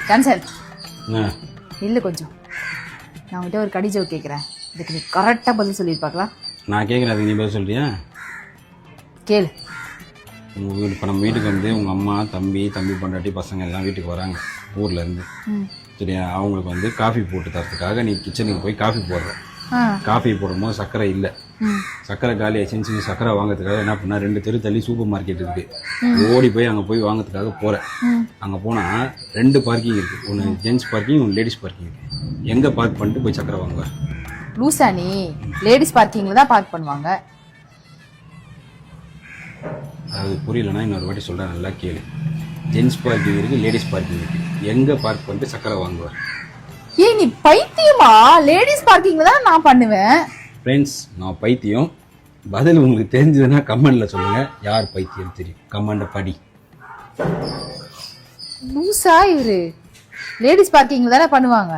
Cancel. இல்லை கொஞ்சம் நான் உங்கள்கிட்ட ஒரு கடி ஜோக் கேட்குறேன், இதுக்கு நீ கரெக்டாக பதில் சொல்லியிருப்பாங்களா? நான் கேட்குறேன், அதுக்கு நீ பதில் சொல்றியா? கேளு. உங்கள் வீடு இப்போ நம்ம வீட்டுக்கு வந்து உங்கள் அம்மா தம்பி பொண்டாட்டி பசங்க எல்லாம் வீட்டுக்கு வராங்க ஊர்லேருந்து. சரியா? அவங்களுக்கு வந்து காஃபி போட்டு தரத்துக்காக நீ கிச்சனுக்கு போய் காஃபி போடுற. காஃபி போடும்போது சர்க்கரை இல்லை, சர்க்கரை காலி ஆச்சுன்னு சொல்லி சர்க்கரை வாங்கிறதுக்காக என்ன பண்ணா 2 தெரு தள்ளி சூப்பர் மார்க்கெட் இருக்கு, ஓடி போய் அங்கே போய் வாங்கிறதுக்காக போகிறேன். அங்கே போனால் 2 பார்க்கிங் இருக்குது, ஒன்று ஜென்ஸ் பார்க்கிங் ஒன்று லேடிஸ் பார்க்கிங் இருக்குது. எங்கே பார்க் பண்ணிட்டு போய் சர்க்கரை வாங்குவேன்? லூசா நீ? லேடிஸ் பார்க்கிங்கில் தான் பார்க் பண்ணுவாங்க. அது புரியலன்னா இன்னொரு வாட்டி சொல்கிறேன், நல்லா கேளு. ஜென்ஸ் பார்க்கிங் இருக்குது, லேடிஸ் பார்க்கிங் இருக்குது, எங்கே பார்க் பண்ணிட்டு சர்க்கரை வாங்குவேன்? ஏய் நீ பைத்தியமா? லேடிஸ் பார்க்கிங்ல தான் நான் பண்ணுவேன். ஃப்ரெண்ட்ஸ், நான் பைத்தியம். பதில் உங்களுக்கு தெரிஞ்சதுன்னா கமெண்ட்ல சொல்லுங்க, யார் பைத்தியம் தெரியும் கமெண்ட படி. லூசா இவரு? லேடிஸ் பார்க்கிங்ல தானே பண்ணுவாங்க.